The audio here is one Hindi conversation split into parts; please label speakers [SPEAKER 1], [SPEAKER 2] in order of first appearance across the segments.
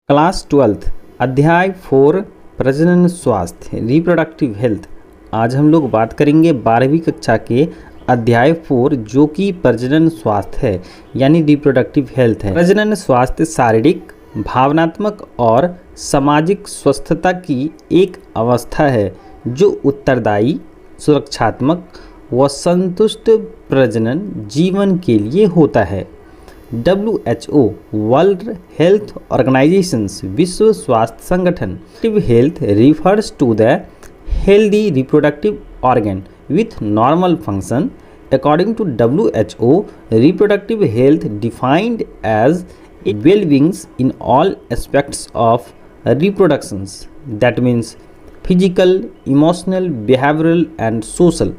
[SPEAKER 1] क्लास 12 अध्याय 4 प्रजनन स्वास्थ्य रिप्रोडक्टिव हेल्थ। आज हम लोग बात करेंगे 12वीं कक्षा के अध्याय 4 जो कि प्रजनन स्वास्थ्य है यानी रिप्रोडक्टिव हेल्थ है। प्रजनन स्वास्थ्य शारीरिक, भावनात्मक और सामाजिक स्वस्थता की एक अवस्था है जो उत्तरदायी, सुरक्षात्मक व संतुष्ट प्रजनन जीवन के लिए होता है। WHO वर्ल्ड हेल्थ ऑर्गेनाइजेशंस विश्व स्वास्थ्य संगठन reproductive health refers to the healthy reproductive organ with normal function. According to WHO, reproductive health defined as well-being in all aspects of reproductions. That means physical, emotional, behavioral and social.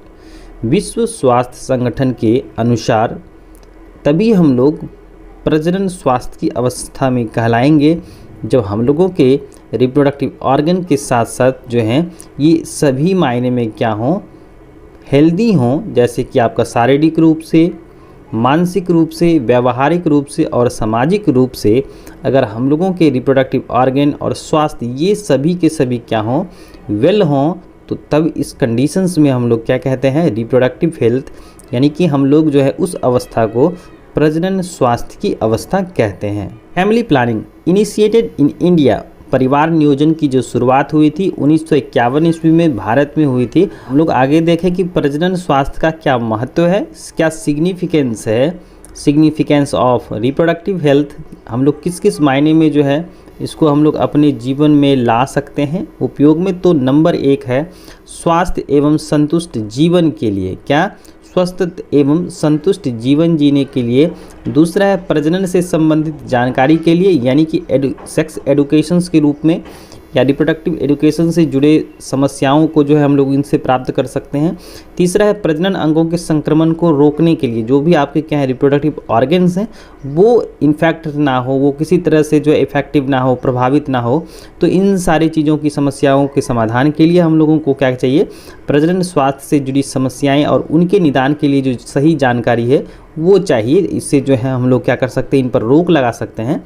[SPEAKER 1] विश्व स्वास्थ्य संगठन के अनुसार तभी हम लोग प्रजनन स्वास्थ्य की अवस्था में कहलाएंगे जब हम लोगों के रिप्रोडक्टिव ऑर्गन के साथ साथ जो हैं ये सभी मायने में क्या हों, हेल्दी हों, जैसे कि आपका शारीरिक रूप से, मानसिक रूप से, व्यावहारिक रूप से और सामाजिक रूप से अगर हम लोगों के रिप्रोडक्टिव ऑर्गन और स्वास्थ्य ये सभी के सभी क्या हों, वेल हों, तो तब इस कंडीशंस में हम लोग क्या कहते हैं, रिप्रोडक्टिव हेल्थ, यानी कि हम लोग जो है उस अवस्था को प्रजनन स्वास्थ्य की अवस्था कहते हैं। Family planning initiated in India, परिवार नियोजन की जो शुरुआत हुई थी 1951 ईस्वी में भारत में हुई थी। हम लोग आगे देखें कि प्रजनन स्वास्थ्य का क्या महत्व है, क्या सिग्निफिकेंस है, सिग्निफिकेंस ऑफ रिप्रोडक्टिव हेल्थ, हम लोग किस किस मायने में जो है इसको हम लोग अपने जीवन में ला सकते हैं उपयोग में। तो नंबर 1 है स्वास्थ्य एवं संतुष्ट जीवन के लिए, क्या स्वस्थ एवं संतुष्ट जीवन जीने के लिए। दूसरा है प्रजनन से संबंधित जानकारी के लिए, यानी कि सेक्स एडुकेशंस के रूप में या रिप्रोडक्टिव एजुकेशन से जुड़े समस्याओं को जो है हम लोग इनसे प्राप्त कर सकते हैं। तीसरा है प्रजनन अंगों के संक्रमण को रोकने के लिए, जो भी आपके क्या है रिप्रोडक्टिव ऑर्गन्स हैं वो इन्फेक्ट ना हो, वो किसी तरह से जो इफेक्टिव ना हो, प्रभावित ना हो। तो इन सारी चीज़ों की समस्याओं के समाधान के लिए हम लोगों को क्या चाहिए, प्रजनन स्वास्थ्य से जुड़ी समस्याएं और उनके निदान के लिए जो सही जानकारी है वो चाहिए। इससे जो है हम लोग क्या कर सकते हैं, इन पर रोक लगा सकते हैं।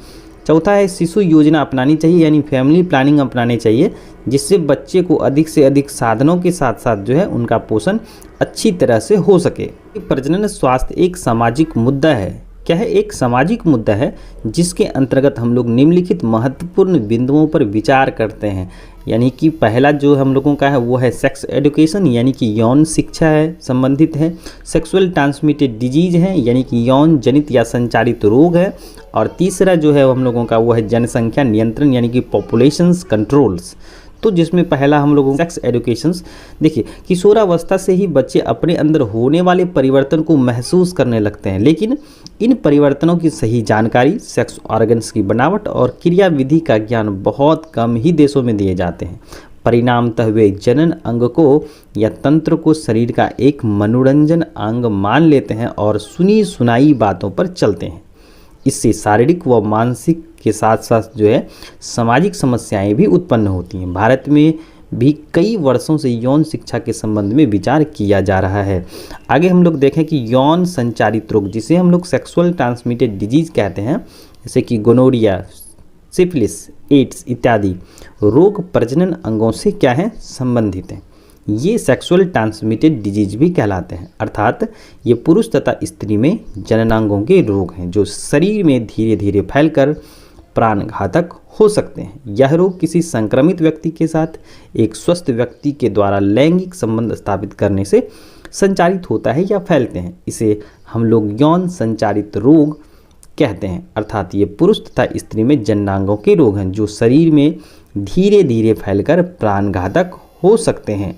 [SPEAKER 1] चौथा है शिशु योजना अपनानी चाहिए, यानी फैमिली प्लानिंग अपनानी चाहिए, जिससे बच्चे को अधिक से अधिक साधनों के साथ साथ जो है उनका पोषण अच्छी तरह से हो सके। प्रजनन स्वास्थ्य एक सामाजिक मुद्दा है। क्या है, एक सामाजिक मुद्दा है जिसके अंतर्गत हम लोग निम्नलिखित महत्वपूर्ण बिंदुओं पर विचार करते हैं। यानी कि पहला जो हम लोगों का है वो है सेक्स एजुकेशन, यानी कि यौन शिक्षा है, संबंधित है। सेक्सुअल ट्रांसमिटेड डिजीज है, यानी कि यौन जनित या संचारित रोग है। और तीसरा जो है हम लोगों का वो है जनसंख्या नियंत्रण, यानी कि पॉपुलेशंस कंट्रोल्स। तो जिसमें पहला हम लोगों सेक्स एजुकेशंस, देखिए किशोरावस्था से ही बच्चे अपने अंदर होने वाले परिवर्तन को महसूस करने लगते हैं, लेकिन इन परिवर्तनों की सही जानकारी, सेक्स ऑर्गन्स की बनावट और क्रियाविधि का ज्ञान बहुत कम ही देशों में दिए जाते हैं। परिणामतः वे जनन अंग को या तंत्र को शरीर का एक मनोरंजन अंग मान लेते हैं और सुनी सुनाई बातों पर चलते हैं। इससे शारीरिक व मानसिक के साथ साथ जो है सामाजिक समस्याएं भी उत्पन्न होती हैं। भारत में भी कई वर्षों से यौन शिक्षा के संबंध में विचार किया जा रहा है। आगे हम लोग देखें कि यौन संचारित रोग, जिसे हम लोग सेक्सुअल ट्रांसमिटेड डिजीज कहते हैं, जैसे कि गोनोरिया, सिफिलिस, एड्स इत्यादि रोग प्रजनन अंगों से क्या है, संबंधित हैं। ये सेक्सुअल ट्रांसमिटेड डिजीज भी कहलाते हैं, अर्थात ये पुरुष तथा स्त्री में जननांगों के रोग हैं जो शरीर में धीरे धीरे फैलकर प्राणघातक हो सकते हैं। यह रोग किसी संक्रमित व्यक्ति के साथ एक स्वस्थ व्यक्ति के द्वारा लैंगिक संबंध स्थापित करने से संचारित होता है या फैलते हैं। इसे हम लोग यौन संचारित रोग कहते हैं, अर्थात ये पुरुष तथा स्त्री में जननांगों के रोग हैं जो शरीर में धीरे धीरे फैलकर प्राणघातक हो सकते हैं।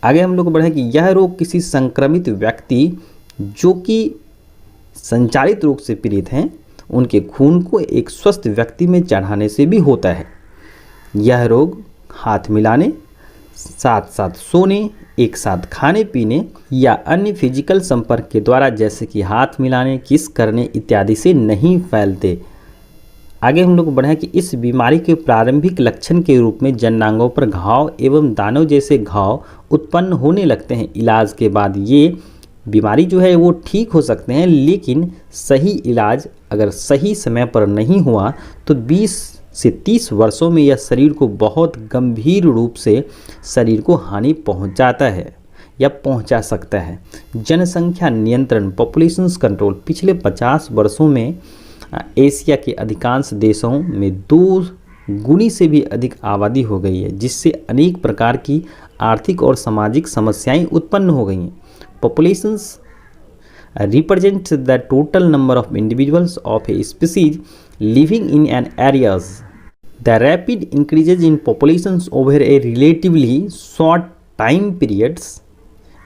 [SPEAKER 1] आगे हम लोग बढ़े कि यह रोग किसी संक्रमित व्यक्ति जो कि संचारित रोग से पीड़ित हैं उनके खून को एक स्वस्थ व्यक्ति में चढ़ाने से भी होता है। यह रोग हाथ मिलाने, साथ साथ सोने, एक साथ खाने पीने या अन्य फिजिकल संपर्क के द्वारा, जैसे कि हाथ मिलाने, किस करने इत्यादि से नहीं फैलते। आगे हम लोग बढ़ें कि इस बीमारी के प्रारंभिक लक्षण के रूप में जननांगों पर घाव एवं दानों जैसे घाव उत्पन्न होने लगते हैं। इलाज के बाद ये बीमारी जो है वो ठीक हो सकते हैं, लेकिन सही इलाज अगर सही समय पर नहीं हुआ तो 20 से 30 वर्षों में यह शरीर को बहुत गंभीर रूप से शरीर को हानि पहुंचाता है या पहुंचा सकता है। जनसंख्या नियंत्रण पॉपुलेशन कंट्रोल पिछले 50 वर्षों में एशिया के अधिकांश देशों में 2 गुनी से भी अधिक आबादी हो गई है, जिससे अनेक प्रकार की आर्थिक और सामाजिक समस्याएं उत्पन्न हो गई हैं। Populations represents the total number of individuals of a species living in an areas. The rapid increases in populations over a relatively short time periods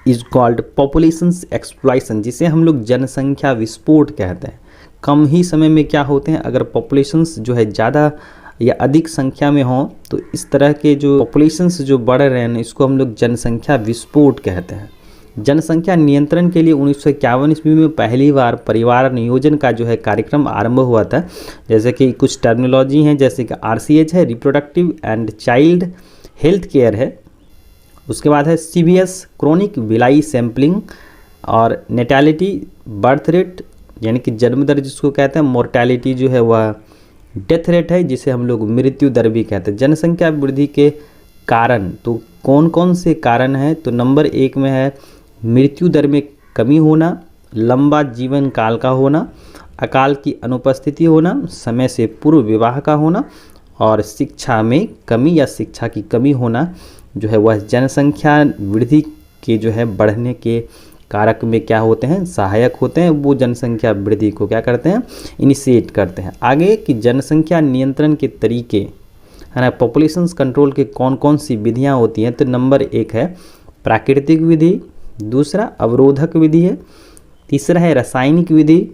[SPEAKER 1] is called populations explosion, जिसे हम लोग जनसंख्या विस्फोट कहते हैं। कम ही समय में क्या होते हैं, अगर पॉपुलेशंस जो है ज़्यादा या अधिक संख्या में हों तो इस तरह के जो पॉपुलेशंस जो बढ़ रहे हैं इसको हम लोग जनसंख्या विस्फोट कहते हैं। जनसंख्या नियंत्रण के लिए 1951 ईस्वी में पहली बार परिवार नियोजन का जो है कार्यक्रम आरंभ हुआ था। जैसे कि कुछ टर्मिनोलॉजी हैं, जैसे कि RCH है, reproductive and child health care है। उसके बाद है CVS क्रोनिक विलाई सैम्पलिंग और नेटैलिटी बर्थ रेट यानी कि जन्म दर जिसको कहते हैं, मोर्टैलिटी जो है वह डेथ रेट है जिसे हम लोग मृत्यु दर भी कहते हैं। जनसंख्या वृद्धि के कारण तो कौन कौन से कारण हैं, तो नंबर 1 में है मृत्यु दर में कमी होना, लंबा जीवन काल का होना, अकाल की अनुपस्थिति होना, समय से पूर्व विवाह का होना और शिक्षा में कमी या शिक्षा की कमी होना जो है वह जनसंख्या वृद्धि के जो है बढ़ने के कारक में क्या होते हैं, सहायक होते हैं। वो जनसंख्या वृद्धि को क्या करते हैं, इनिशिएट करते हैं। आगे कि जनसंख्या नियंत्रण के तरीके है ना, पॉपुलेशंस कंट्रोल के कौन कौन सी विधियां होती हैं, तो नंबर 1 है प्राकृतिक विधि, दूसरा अवरोधक विधि है, तीसरा है रासायनिक विधि,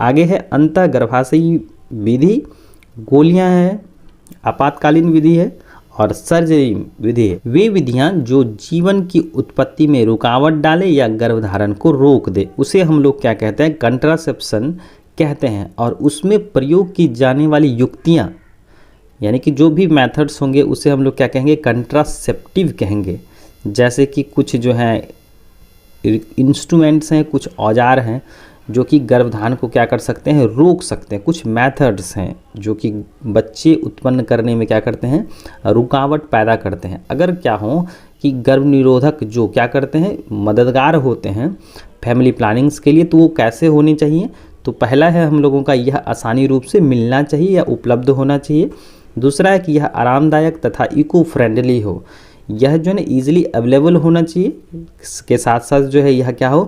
[SPEAKER 1] आगे है अंतःगर्भाशयी विधि, गोलियां हैं, आपातकालीन विधि है और सर्जरी विधि है। वे विधियां जो जीवन की उत्पत्ति में रुकावट डाले या गर्भधारण को रोक दे उसे हम लोग क्या कहते हैं, कंट्रासेप्शन कहते हैं। और उसमें प्रयोग की जाने वाली युक्तियां यानी कि जो भी मेथड्स होंगे उसे हम लोग क्या कहेंगे, कंट्रासेप्टिव कहेंगे। जैसे कि कुछ जो है इंस्ट्रूमेंट्स हैं, कुछ औजार हैं जो कि गर्भधारण को क्या कर सकते हैं, रोक सकते हैं। कुछ मेथड्स हैं जो कि बच्चे उत्पन्न करने में क्या करते हैं, रुकावट पैदा करते हैं। अगर क्या हो कि गर्भ निरोधक जो क्या करते हैं, मददगार होते हैं फैमिली प्लानिंग्स के लिए, तो वो कैसे होने चाहिए, तो पहला है हम लोगों का यह आसानी रूप से मिलना चाहिए या उपलब्ध होना चाहिए। दूसरा है कि यह आरामदायक तथा इको फ्रेंडली हो, यह जो है ना ईजिली अवेलेबल होना चाहिए। इसके साथ साथ जो है यह क्या हो,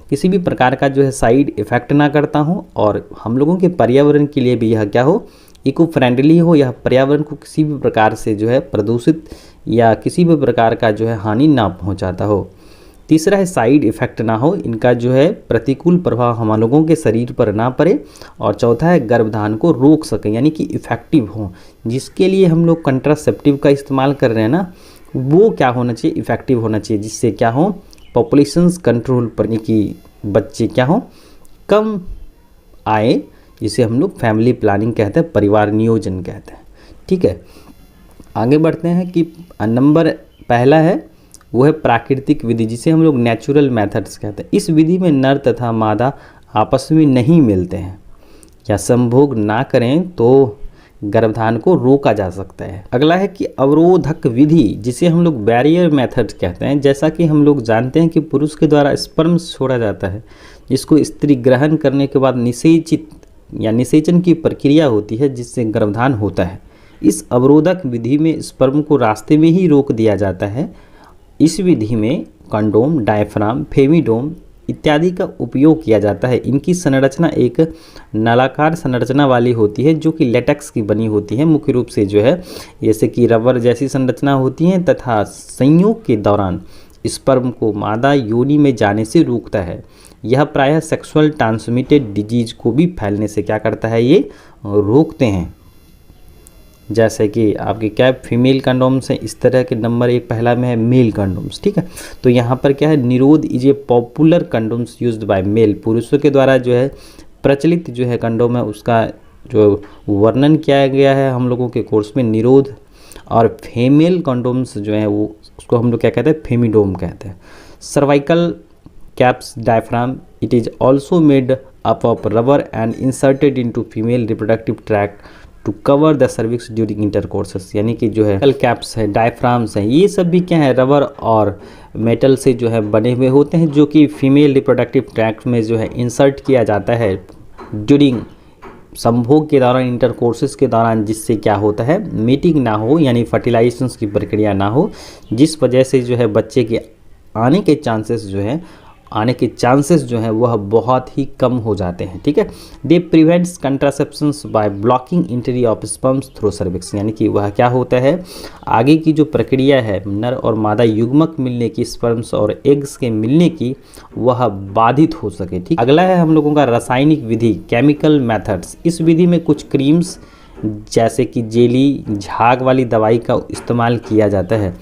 [SPEAKER 1] किसी भी प्रकार का जो है साइड इफ़ेक्ट ना करता हो और हम लोगों के पर्यावरण के लिए भी यह क्या हो, इको फ्रेंडली हो। यह पर्यावरण को किसी भी प्रकार से जो है प्रदूषित या किसी भी प्रकार का जो है हानि ना पहुंचाता हो। तीसरा है साइड इफ़ेक्ट ना हो, इनका जो है प्रतिकूल प्रभाव हम लोगों के शरीर पर ना पड़े। और चौथा है गर्भधारण को रोक सकें यानी कि इफ़ेक्टिव हो, जिसके लिए हम लोग कंट्रासेप्टिव का इस्तेमाल कर रहे हैं ना, वो क्या होना चाहिए, इफ़ेक्टिव होना चाहिए, जिससे क्या हो, पॉपुलेशंस कंट्रोल पर कि बच्चे क्या हो, कम आए, जिसे हम लोग फैमिली प्लानिंग कहते हैं, परिवार नियोजन कहते हैं। ठीक है, आगे बढ़ते हैं कि नंबर पहला है वो है प्राकृतिक विधि, जिसे हम लोग नेचुरल मेथड्स कहते हैं। इस विधि में नर तथा मादा आपस में नहीं मिलते हैं या संभोग ना करें तो गर्भधारण को रोका जा सकता है। अगला है कि अवरोधक विधि, जिसे हम लोग बैरियर मेथड कहते हैं। जैसा कि हम लोग जानते हैं कि पुरुष के द्वारा स्पर्म छोड़ा जाता है, जिसको स्त्री ग्रहण करने के बाद निषेचित या निषेचन की प्रक्रिया होती है, जिससे गर्भधारण होता है। इस अवरोधक विधि में स्पर्म को रास्ते में ही रोक दिया जाता है। इस विधि में कंडोम, डायफ्राम, फेमिडोम इत्यादि का उपयोग किया जाता है। इनकी संरचना एक नलाकार संरचना वाली होती है जो कि लेटेक्स की बनी होती है, मुख्य रूप से जो है जैसे कि रबर जैसी संरचना होती है, तथा संयोग के दौरान स्पर्म को मादा योनि में जाने से रोकता है। यह प्रायः सेक्सुअल ट्रांसमिटेड डिजीज को भी फैलने से क्या करता है, ये रोकते हैं। जैसे कि आपके क्या फीमेल कंडोम्स हैं, इस तरह के नंबर 1 पहला में है मेल कंडोम्स। ठीक है, तो यहाँ पर क्या है, Nirodh is a popular condoms used by male, पुरुषों के द्वारा जो है प्रचलित जो है कंडोम है उसका जो वर्णन किया गया है हम लोगों के कोर्स में निरोध। और फीमेल कंडोम्स जो है वो उसको हम लोग क्या कहते हैं, फेमिडोम कहते हैं। Cervical caps diaphragm. It is also made up of rubber and inserted into female reproductive tract to cover the cervix during intercourses. यानी कि जो है कैप्स है, डायफ्राम्स हैं, ये सब भी क्या है, रबर और मेटल से जो है बने हुए होते हैं, जो कि फीमेल रिप्रोडक्टिव ट्रैक्ट में जो है इंसर्ट किया जाता है ड्यूरिंग संभोग के दौरान, इंटरकोर्सेस के दौरान, जिससे क्या होता है, मीटिंग ना हो यानी फर्टिलाइजेशन की प्रक्रिया ना हो, जिस वजह से जो है बच्चे के आने के चांसेस जो हैं वह बहुत ही कम हो जाते हैं। ठीक है। They prevents contraceptions by blocking entry of sperms through cervix, यानी कि वह क्या होता है, आगे की जो प्रक्रिया है नर और मादा युग्मक मिलने की, स्पर्म्स और एग्स के मिलने की, वह बाधित हो सके। ठीक। अगला है हम लोगों का रासायनिक विधि, केमिकल मेथड्स। इस विधि में कुछ क्रीम्स जैसे कि जेली, झाग वाली दवाई का इस्तेमाल किया जाता है,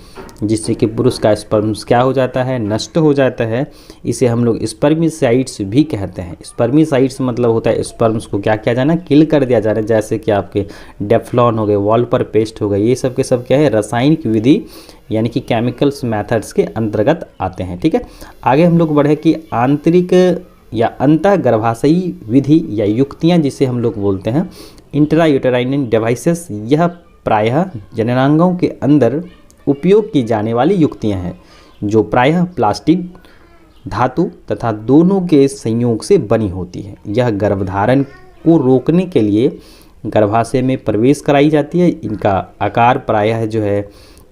[SPEAKER 1] जिससे कि पुरुष का स्पर्म्स क्या हो जाता है, नष्ट हो जाता है। इसे हम लोग स्पर्मिसाइड्स भी कहते हैं। स्पर्मिसाइड्स मतलब होता है स्पर्म्स को क्या किया जाना, किल कर दिया जाना, जैसे कि आपके डेफ्लॉन हो गए, वॉलपर पेस्ट हो गए, ये सब के सब क्या है, रासायनिक विधि यानी कि केमिकल्स मेथड्स के अंतर्गत आते हैं। ठीक है। आगे हम लोग बढ़े कि आंतरिक या अंतः गर्भाशयी विधि या युक्तियाँ, जिसे हम लोग बोलते हैं इंट्रायूटेराइन डिवाइसेस। यह प्रायः जननांगों के अंदर उपयोग की जाने वाली युक्तियां हैं, जो प्रायः प्लास्टिक, धातु तथा दोनों के संयोग से बनी होती है। यह गर्भधारण को रोकने के लिए गर्भाशय में प्रवेश कराई जाती है। इनका आकार प्रायः जो है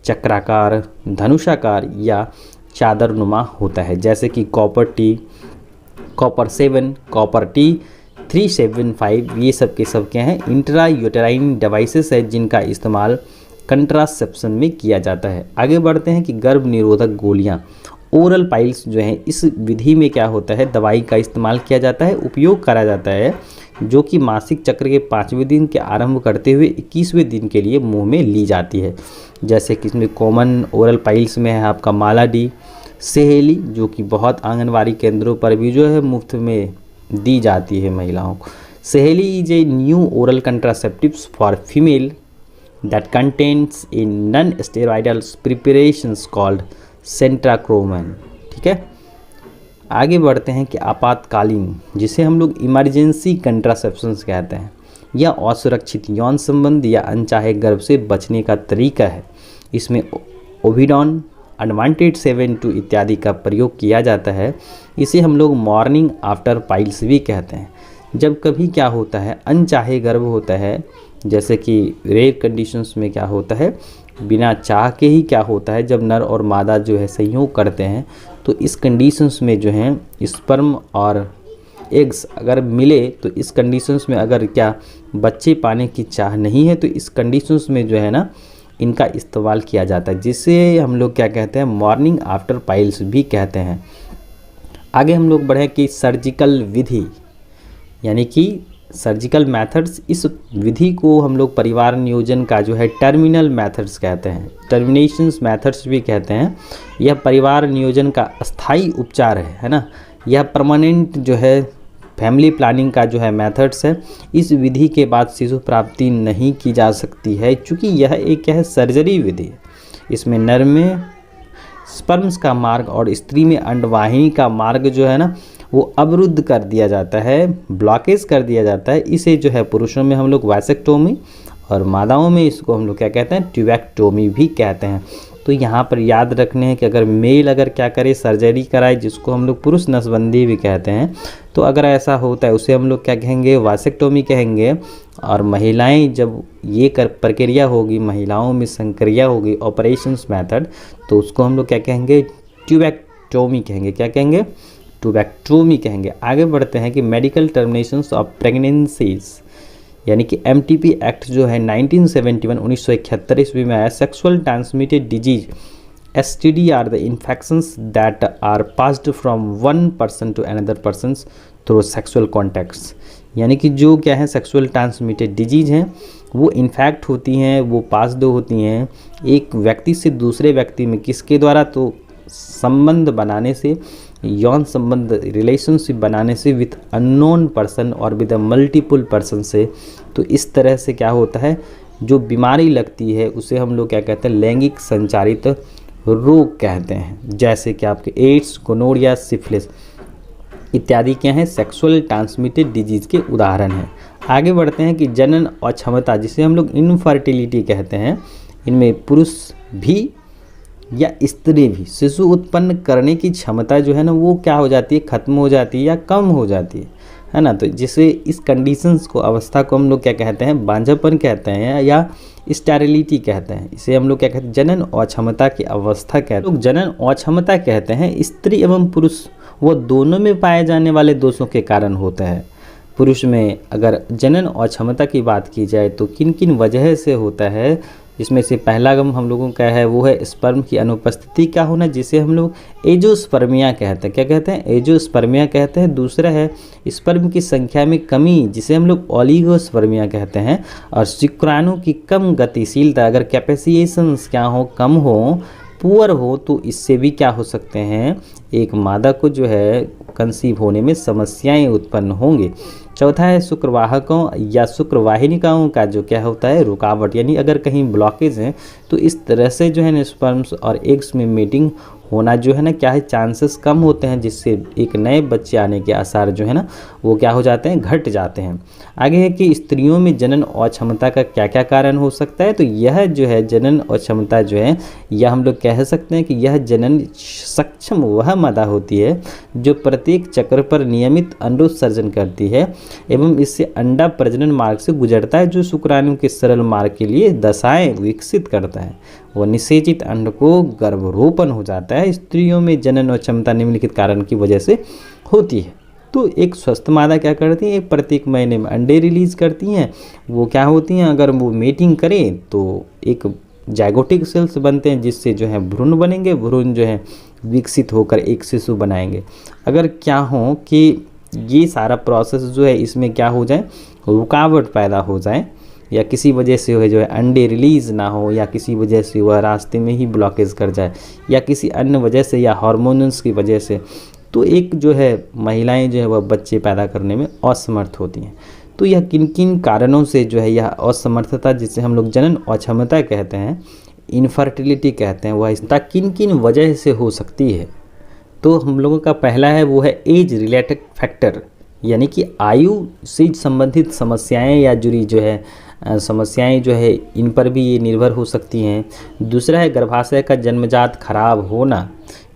[SPEAKER 1] चक्राकार, धनुषाकार या चादरनुमा होता है, जैसे कि copper T, copper 7, copper T 375, ये सब के सब क्या हैं, इंट्रा यूटेराइन डिवाइसेस है, जिनका इस्तेमाल कंट्रासेप्शन में किया जाता है। आगे बढ़ते हैं कि गर्भ निरोधक गोलियाँ, ओरल पाइल्स जो हैं, इस विधि में क्या होता है, दवाई का इस्तेमाल किया जाता है, उपयोग करा जाता है, जो कि मासिक चक्र के 5वें दिन के आरंभ करते हुए 21वें दिन के लिए मुंह में ली जाती है। जैसे कि इसमें कॉमन ओरल पाइल्स में है आपका माला डी, सहेली, जो कि बहुत आंगनवाड़ी केंद्रों पर भी जो है मुफ्त में दी जाती है महिलाओं को। Saheli is a new oral contraceptives for female that contains a non-steroidal preparations called centracroman। ठीक है। आगे बढ़ते हैं कि आपातकालीन, जिसे हम लोग इमरजेंसी कंट्रासेप्शंस कहते हैं, यह असुरक्षित यौन संबंध या अनचाहे गर्भ से बचने का तरीका है। इसमें ओविडॉन, अनवांटेड 7-2 इत्यादि का प्रयोग किया जाता है। इसे हम लोग मॉर्निंग आफ्टर पाइल्स भी कहते हैं। जब कभी क्या होता है, अनचाहे गर्भ होता है, जैसे कि रेयर कंडीशंस में क्या होता है, बिना चाह के ही क्या होता है, जब नर और मादा जो है संयोग करते हैं, तो इस कंडीशंस में जो है स्पर्म और एग्स अगर मिले, तो इस कंडीशंस में अगर क्या बच्चे पाने की चाह नहीं है, तो इस कंडीशंस में जो है ना इनका इस्तेमाल किया जाता है, जिसे हम लोग क्या कहते हैं, मॉर्निंग आफ्टर पाइल्स भी कहते हैं। आगे हम लोग बढ़े कि सर्जिकल विधि यानी कि सर्जिकल मेथड्स। इस विधि को हम लोग परिवार नियोजन का जो है टर्मिनल मेथड्स कहते हैं, टर्मिनेशंस मेथड्स भी कहते हैं। यह परिवार नियोजन का अस्थाई उपचार है ना। यह परमानेंट जो है फैमिली प्लानिंग का जो है मेथड्स है। इस विधि के बाद शिशु प्राप्ति नहीं की जा सकती है, क्योंकि यह एक क्या है, सर्जरी विधि है। इसमें नर में स्पर्म्स का मार्ग और स्त्री में अंडवाहिनी का मार्ग जो है ना वो अवरुद्ध कर दिया जाता है, ब्लॉकेज कर दिया जाता है। इसे जो है पुरुषों में हम लोग वैसेक्टोमी और मादाओं में इसको हम लोग क्या कहते हैं, ट्यूबेक्टोमी भी कहते हैं। तो यहाँ पर याद रखने हैं कि अगर मेल अगर क्या करे, सर्जरी कराए, जिसको हम लोग पुरुष नसबंदी भी कहते हैं, तो अगर ऐसा होता है उसे हम लोग क्या कहेंगे, वैसेक्टोमी कहेंगे। और महिलाएं जब ये प्रक्रिया होगी, महिलाओं में संक्रिया होगी, ऑपरेशंस मेथड, तो उसको हम लोग क्या कहेंगे, ट्यूबेक्टोमी कहेंगे। क्या कहेंगे, ट्यूबेक्टोमी कहेंगे। आगे बढ़ते हैं कि मेडिकल टर्मिनेशंस ऑफ प्रेगनेंसीज, यानी कि MTP एक्ट जो है 1971 ईस्वी में आया। Sexual transmitted disease STD are the infections that are passed from one person to another person through sexual contacts, यानी कि जो क्या है सेक्सुअल ट्रांसमिटेड डिजीज हैं वो इन्फेक्ट होती हैं, वो पास्ड होती हैं एक व्यक्ति से दूसरे व्यक्ति में, किसके द्वारा, तो संबंध बनाने से, यौन संबंध रिलेशनशिप बनाने से विथ अननोन पर्सन और विद मल्टीपल पर्सन से। तो इस तरह से क्या होता है, जो बीमारी लगती है उसे हम लोग क्या कहते हैं, लैंगिक संचारित रोग कहते हैं, जैसे कि आपके एड्स, गोनोरिया, सिफिलिस। इत्यादि क्या हैं, सेक्सुअल ट्रांसमिटेड डिजीज़ के उदाहरण हैं। आगे बढ़ते हैं कि जनन अक्षमता जिसे हम लोग इनफर्टिलिटी कहते हैं, इनमें पुरुष भी या स्त्री भी शिशु उत्पन्न करने की क्षमता जो है ना वो क्या हो जाती है, ख़त्म हो जाती है या कम हो जाती है ना। तो जिसे इस कंडीशंस को, अवस्था को हम लोग क्या कहते हैं, बांझापन कहते हैं या स्टेरिलिटी कहते हैं। इसे हम लोग क्या कहते हैं, जनन अक्षमता की अवस्था कहते हैं। लोग जनन अक्षमता कहते हैं स्त्री एवं पुरुष वो दोनों में पाए जाने वाले दोषों के कारण होता है। पुरुष में अगर जनन अक्षमता की बात की जाए तो किन किन वजह से होता है, जिसमें से पहला हम लोगों का है वो है स्पर्म की अनुपस्थिति का होना, जिसे हम लोग एजोस्पर्मिया कहते हैं। क्या कहते हैं, एजोस्पर्मिया कहते हैं। दूसरा है स्पर्म की संख्या में कमी, जिसे हम लोग ओलिगोस्पर्मिया कहते हैं। और शुक्राणु की कम गतिशीलता, अगर कैपेसिएशंस क्या हो, कम हो, पुअर हो, तो इससे भी क्या हो सकते हैं, एक मादा को जो है कंसीव होने में समस्याएं उत्पन्न होंगे। चौथा है शुक्रवाहकों या शुक्रवाहिनिकाओं का जो क्या होता है, रुकावट, यानी अगर कहीं ब्लॉकेज है तो इस तरह से जो है ना स्पर्म्स और एग्स में मीटिंग होना जो है ना क्या है, चांसेस कम होते हैं, जिससे एक नए बच्चे आने के आसार जो है ना वो क्या हो जाते हैं, घट जाते हैं। आगे है कि स्त्रियों में जनन अक्षमता का क्या क्या कारण हो सकता है। तो यह जो है जनन अक्षमता जो है, यह हम लोग कह सकते हैं कि यह जनन सक्षम वह मादा होती है जो प्रत्येक चक्र पर नियमित अंडोत्सर्जन करती है एवं इससे अंडा प्रजनन मार्ग से गुजरता है, जो शुक्राणु के सरल मार्ग के लिए दशाएं विकसित करता है। वह निषेचित अंड को गर्भरोपण हो जाता है। स्त्रियों में जनन अक्षमता निम्नलिखित कारण की वजह से होती है। तो एक स्वस्थ मादा क्या करती है, एक प्रत्येक महीने में अंडे रिलीज करती हैं। वो क्या होती हैं, अगर वो मीटिंग करें तो एक जाइगोटिक सेल्स बनते हैं, जिससे जो है भ्रूण बनेंगे। भ्रूण जो है विकसित होकर एक शिशु बनाएंगे। अगर क्या हो कि ये सारा प्रोसेस जो है इसमें क्या हो जाए, रुकावट पैदा हो जाए, या किसी वजह से जो है अंडे रिलीज़ ना हो, या किसी वजह से वह रास्ते में ही ब्लॉकेज कर जाए, या किसी अन्य वजह से, या हार्मोन्स की वजह से, तो एक जो है महिलाएं जो है वह बच्चे पैदा करने में असमर्थ होती हैं। तो यह किन किन कारणों से जो है यह असमर्थता, जिसे हम लोग जनन अक्षमता कहते हैं, इनफर्टिलिटी कहते हैं, वह किन किन वजह से हो सकती है। तो हम लोगों का पहला है वो है एज रिलेटेड फैक्टर, यानी कि आयु से संबंधित समस्याएं या जुड़ी जो है समस्याएं जो है इन पर भी ये निर्भर हो सकती हैं। दूसरा है गर्भाशय का जन्मजात खराब होना,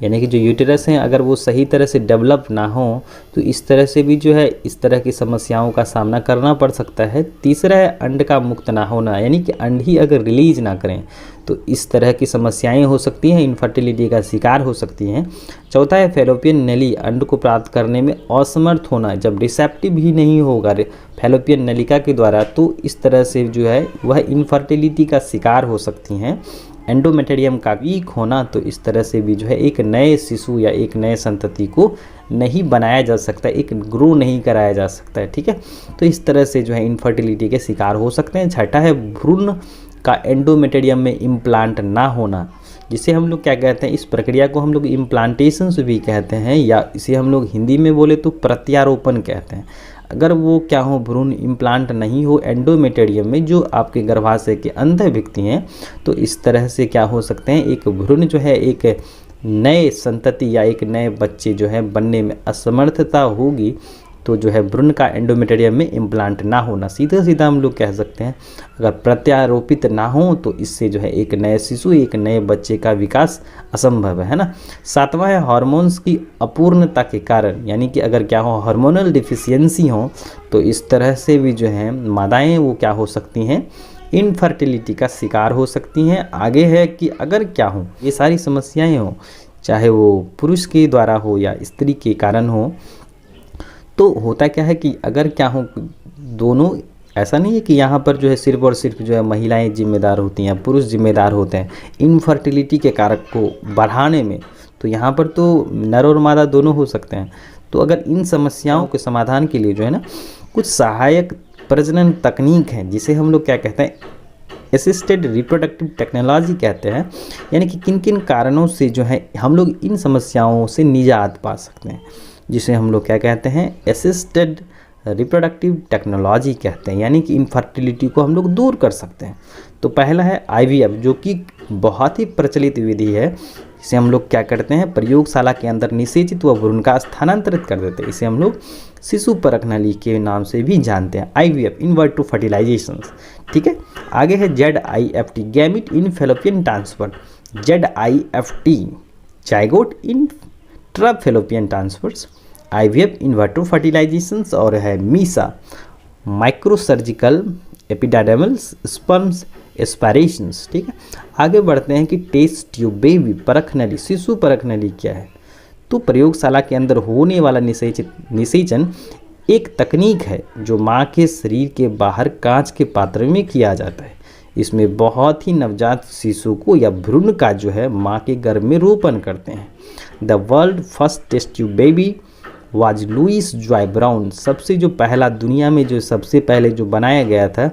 [SPEAKER 1] यानी कि जो यूटेरस हैं अगर वो सही तरह से डेवलप ना हो तो इस तरह से भी जो है इस तरह की समस्याओं का सामना करना पड़ सकता है। तीसरा है अंड का मुक्त ना होना, यानी कि अंड ही अगर रिलीज ना करें तो इस तरह की समस्याएं हो सकती हैं, इनफर्टिलिटी का शिकार हो सकती हैं। चौथा है फैलोपियन नली, अंड को प्राप्त करने में असमर्थ होना, जब रिसेप्टिव ही नहीं होगा फैलोपियन नलिका के द्वारा तो इस तरह से जो है वह इनफर्टिलिटी का शिकार हो सकती हैं। एंडोमेटेरियम का वीक होना, तो इस तरह से भी जो है एक नए शिशु या एक नए संतति को नहीं बनाया जा सकता, एक ग्रो नहीं कराया जा सकता है। ठीक है, तो इस तरह से जो है इनफर्टिलिटी के शिकार हो सकते हैं। छठा है भ्रूण का एंडोमेटेरियम में इम्प्लांट ना होना, जिसे हम लोग क्या कहते हैं, इस प्रक्रिया को हम लोग इम्प्लांटेशन भी कहते हैं, या इसे हम लोग हिंदी में बोले तो प्रत्यारोपण कहते हैं। अगर वो क्या हो भ्रूण इम्प्लांट नहीं हो एंडोमेटेरियम में, जो आपके गर्भाशय के अंदर बिकती हैं, तो इस तरह से क्या हो सकते हैं, एक भ्रूण जो है एक नए संतति या एक नए बच्चे जो है बनने में असमर्थता होगी। तो जो है भ्रूण का एंडोमेटेरियम में इम्प्लांट ना होना, सीधा सीधा हम लोग कह सकते हैं अगर प्रत्यारोपित ना हो तो इससे जो है एक नए शिशु, एक नए बच्चे का विकास असंभव है ना। सातवां है हार्मोन्स की अपूर्णता के कारण, यानी कि अगर क्या हो हार्मोनल डिफिशियंसी हो तो इस तरह से भी जो है मादाएं वो क्या हो सकती हैं, इनफर्टिलिटी का शिकार हो सकती हैं। आगे है कि अगर क्या हो ये सारी समस्याएं हो, चाहे वो पुरुष के द्वारा हो या स्त्री के कारण हो, तो होता क्या है कि अगर क्या हो दोनों, ऐसा नहीं है कि यहाँ पर जो है सिर्फ और सिर्फ जो है महिलाएं जिम्मेदार होती हैं, पुरुष जिम्मेदार होते हैं इनफर्टिलिटी के कारक को बढ़ाने में, तो यहाँ पर तो नर और मादा दोनों हो सकते हैं। तो अगर इन समस्याओं के समाधान के लिए जो है ना कुछ सहायक प्रजनन तकनीक है, जिसे हम लोग क्या कहते हैं, असिस्टेड रिप्रोडक्टिव टेक्नोलॉजी कहते हैं, यानी कि किन किन कारणों से जो है हम लोग इन समस्याओं से निजात पा सकते हैं, जिसे हम लोग क्या कहते हैं, असिस्टेड रिप्रोडक्टिव टेक्नोलॉजी कहते हैं, यानी कि इनफर्टिलिटी को हम लोग दूर कर सकते हैं। तो पहला है आईवीएफ, जो कि बहुत ही प्रचलित विधि है। इसे हम लोग क्या करते हैं, प्रयोगशाला के अंदर निषेचित व भ्रूण का स्थानांतरित कर देते हैं। इसे हम लोग शिशु परख नली के नाम से भी जानते हैं, आईवीएफ, इन विट्रो फर्टिलाइजेशन। ठीक है, आगे है ZIFT, gamete in fallopian transfer. ZIFT, zygote in intrafallopian transfers. IVF, in vitro fertilisations. और है MESA, microsurgical epididymal sperms aspirations. ठीक है, आगे बढ़ते हैं कि टेस्ट ट्यूब बेबी परख नली, शिशु परख नली क्या है। तो प्रयोगशाला के अंदर होने वाला निषेचन एक तकनीक है जो माँ के शरीर के बाहर कांच के पात्र में किया जाता है। इसमें बहुत ही नवजात शिशु को या भ्रूण का जो है माँ के गर्भ में रोपण करते हैं। The world first test tube baby was Louise Joy Brown. सबसे जो पहला दुनिया में जो सबसे पहले जो बनाया गया था,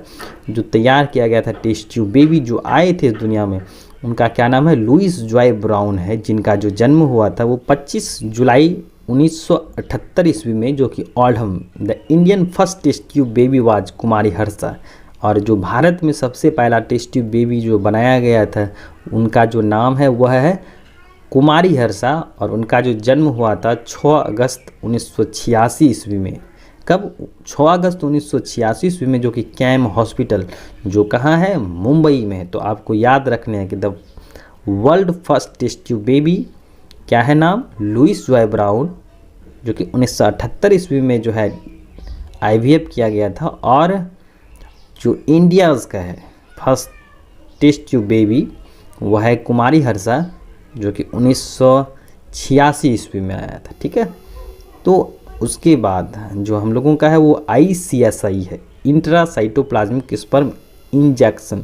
[SPEAKER 1] जो तैयार किया गया था टेस्ट ट्यूब बेबी जो आए थे दुनिया में, उनका क्या नाम है, लुइस जॉय ब्राउन है, जिनका जो जन्म हुआ था वो 25 जुलाई 1978 ईस्वी में, जो कि Oldham. The Indian first test tube baby was Kumari Harsha. और जो भारत में सबसे पहला टेस्ट ट्यूब बेबी जो बनाया गया था, उनका जो नाम है वह है कुमारी हर्षा। और उनका जो जन्म हुआ था 6 अगस्त 1986 ईस्वी में। कब? 6 अगस्त 1986 ईस्वी में, जो कि कैम हॉस्पिटल जो कहाँ है, मुंबई में है। तो आपको याद रखने हैं कि the world first test tube baby क्या है नाम, लुइस जॉय ब्राउन, जो कि 1978 ईस्वी में जो है आईवीएफ किया गया था। और जो इंडियाज़ का है फर्स्ट टेस्ट ट्यूब बेबी वह है कुमारी हर्षा, जो कि 1986 ईस्वी में आया था। ठीक है, तो उसके बाद जो हम लोगों का है वो ICSI है, इंट्रासाइटोप्लाज्मिक स्पर्म इंजेक्शन।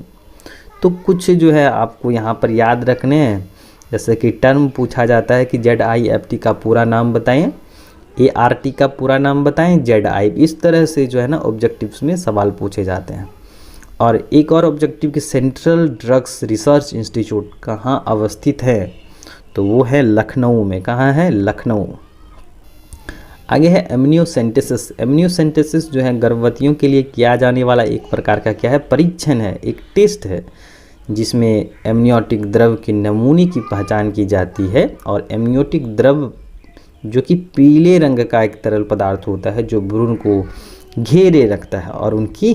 [SPEAKER 1] तो कुछ जो है आपको यहाँ पर याद रखने हैं, जैसे कि टर्म पूछा जाता है कि ZIFT का पूरा नाम बताएं, ART का पूरा नाम बताएं, ZI। इस तरह से जो है ना ऑब्जेक्टिव्स में सवाल पूछे जाते हैं। और एक और ऑब्जेक्टिव कि सेंट्रल ड्रग्स रिसर्च इंस्टीट्यूट कहाँ अवस्थित है, तो वो है लखनऊ में। कहाँ है? लखनऊ। आगे है एमनियोसेंटेसिस। एमनियोसेंटेसिस जो है गर्भवतियों के लिए किया जाने वाला एक प्रकार का क्या है, परीक्षण है, एक टेस्ट है, जिसमें एमनियोटिक द्रव की नमूने की पहचान की जाती है। और एमनियोटिक द्रव जो कि पीले रंग का एक तरल पदार्थ होता है, जो भ्रूण को घेरे रखता है और उनकी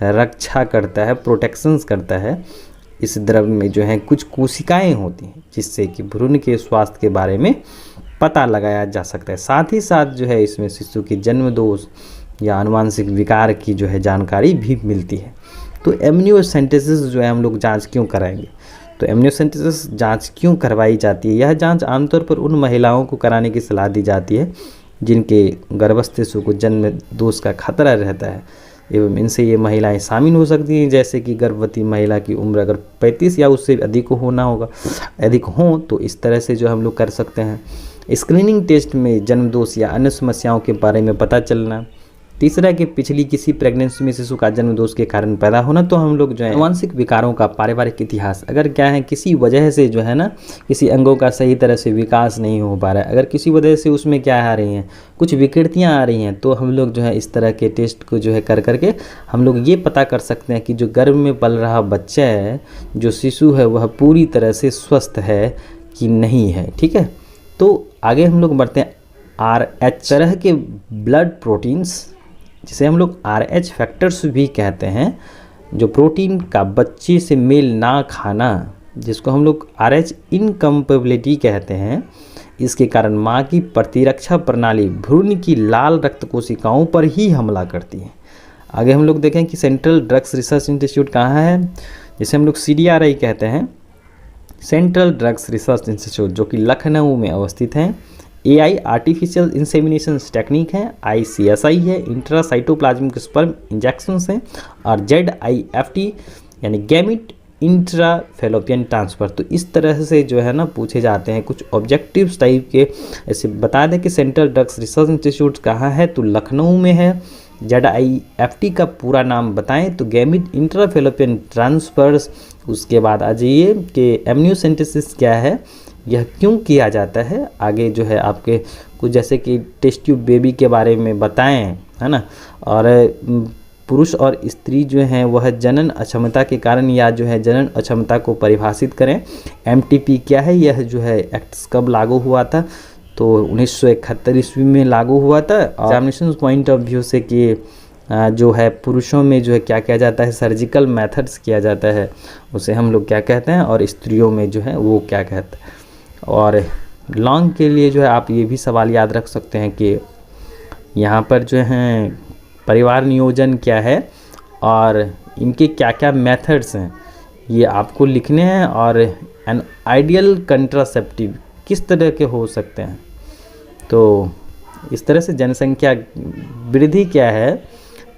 [SPEAKER 1] रक्षा करता है, प्रोटेक्शंस करता है। इस द्रव में जो है कुछ कोशिकाएं होती हैं, जिससे कि भ्रूण के स्वास्थ्य के बारे में पता लगाया जा सकता है। साथ ही साथ जो है इसमें शिशु की जन्म दोष या आनुवांशिक विकार की जो है जानकारी भी मिलती है। तो एमनियोसेंटेसिस जो है हम लोग जांच क्यों कराएंगे, तो एमनियोसेंटेसिस जांच क्यों करवाई जाती है? यह जांच आमतौर पर उन महिलाओं को कराने की सलाह दी जाती है जिनके गर्भस्थ शिशु को जन्म दोष का खतरा रहता है, एवं इनसे ये महिलाएं शामिल हो सकती हैं, जैसे कि गर्भवती महिला की उम्र अगर 35 या उससे अधिक हो, तो इस तरह से जो हम लोग कर सकते हैं। स्क्रीनिंग टेस्ट में जन्म दोष या अन्य समस्याओं के बारे में पता चलना। तीसरा कि पिछली किसी प्रेगनेंसी में शिशु का जन्म दोष के कारण पैदा होना। तो हम लोग जो है आनुवंशिक विकारों का पारिवारिक इतिहास, अगर क्या है किसी वजह से जो है ना किसी अंगों का सही तरह से विकास नहीं हो पा रहा है, अगर किसी वजह से उसमें क्या आ रही हैं, कुछ विकृतियाँ आ रही हैं, तो हम लोग जो है इस तरह के टेस्ट को जो है कर करके हम लोग ये पता कर सकते हैं कि जो गर्भ में पल रहा बच्चा है, जो शिशु है, वह पूरी तरह से स्वस्थ है कि नहीं है। ठीक है, तो आगे हम लोग बढ़ते हैं RH तरह के ब्लड प्रोटीन्स, जिसे हम लोग RH फैक्टर्स भी कहते हैं, जो प्रोटीन का बच्चे से मेल ना खाना, जिसको हम लोग RH इनकम्पेबिलिटी कहते हैं। इसके कारण माँ की प्रतिरक्षा प्रणाली भ्रूण की लाल रक्त कोशिकाओं पर ही हमला करती है। आगे हम लोग देखें कि सेंट्रल ड्रग्स रिसर्च इंस्टीट्यूट कहाँ है, जिसे हम लोग CDRI कहते हैं, सेंट्रल ड्रग्स रिसर्च इंस्टीट्यूट, जो कि लखनऊ में अवस्थित है। AI आर्टिफिशियल इंसेमिनेशन टेक्निक है। ICSI है, इंट्रासाइटोप्लाज्मिक स्पर्म इंजेक्शंस हैं। और ZIFT यानी गैमिट इंट्राफैलोपियन ट्रांसफ़र। तो इस तरह से जो है ना पूछे जाते हैं कुछ ऑब्जेक्टिव्स टाइप के। ऐसे बता दें कि सेंट्रल ड्रग्स रिसर्च इंस्टीट्यूट कहाँ है, तो लखनऊ में है। ZIFT का पूरा नाम बताएं तो गैमिट इंट्राफैलोपियन ट्रांसफर्स। उसके बाद आ जाइए कि एमनियोसेंटेसिस क्या है, यह क्यों किया जाता है। आगे जो है आपके कुछ जैसे कि टेस्ट ट्यूब बेबी के बारे में बताएं, है ना। और पुरुष और स्त्री जो हैं वह जनन अक्षमता के कारण या जो है जनन अक्षमता को परिभाषित करें। एमटीपी क्या है, यह जो है एक्ट कब लागू हुआ था, तो 1971 ईस्वी में लागू हुआ था। एग्जामिनेशन पॉइंट ऑफ व्यू से कि जो है पुरुषों में जो है क्या किया जाता है, सर्जिकल मेथड्स किया जाता है, उसे हम लोग क्या कहते हैं, और स्त्रियों में जो है वो क्या कहते हैं। और लॉन्ग के लिए जो है आप ये भी सवाल याद रख सकते हैं कि यहाँ पर जो है परिवार नियोजन क्या है और इनके क्या क्या मेथड्स हैं, ये आपको लिखने हैं। और एन आइडियल कंट्रासेप्टिव किस तरह के हो सकते हैं, तो इस तरह से जनसंख्या वृद्धि क्या है,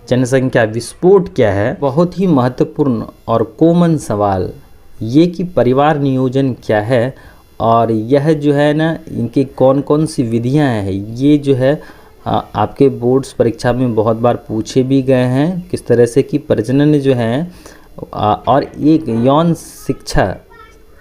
[SPEAKER 1] जनसंख्या विस्फोट क्या है। बहुत ही महत्वपूर्ण और कॉमन सवाल ये कि परिवार नियोजन क्या है और यह जो है ना इनकी कौन कौन सी विधियां हैं, ये जो है आपके बोर्ड्स परीक्षा में बहुत बार पूछे भी गए हैं। किस तरह से कि प्रजनन जो है और एक यौन शिक्षा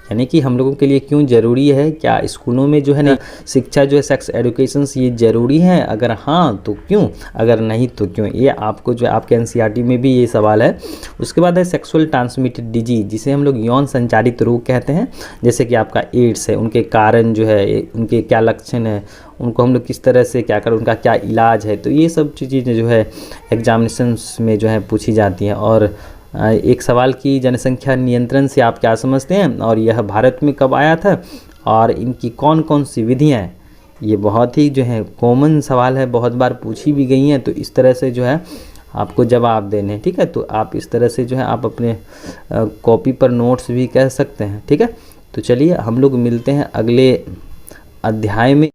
[SPEAKER 1] यानी कि हम लोगों के लिए क्यों ज़रूरी है, क्या स्कूलों में जो है ना शिक्षा जो है सेक्स एजुकेशंस ये ज़रूरी है, अगर हाँ तो क्यों, अगर नहीं तो क्यों, ये आपको जो है आपके एनसीईआरटी में भी ये सवाल है। उसके बाद है सेक्सुअल ट्रांसमिटेड डिजीज, जिसे हम लोग यौन संचारित रोग कहते हैं, जैसे कि आपका एड्स है, उनके कारण जो है, उनके क्या लक्षण है, उनको हम लोग किस तरह से क्या करें, उनका क्या इलाज है, तो ये सब चीज़ें जो है एग्जामिनेशंस में जो है पूछी जाती हैं। और एक सवाल की जनसंख्या नियंत्रण से आप क्या समझते हैं और यह भारत में कब आया था और इनकी कौन कौन सी विधियाँ हैं, ये बहुत ही जो है कॉमन सवाल है, बहुत बार पूछी भी गई हैं। तो इस तरह से जो है आपको जवाब देने हैं, ठीक है। तो आप इस तरह से जो है आप अपने कॉपी पर नोट्स भी कह सकते हैं, ठीक है। तो चलिए हम लोग मिलते हैं अगले अध्याय में।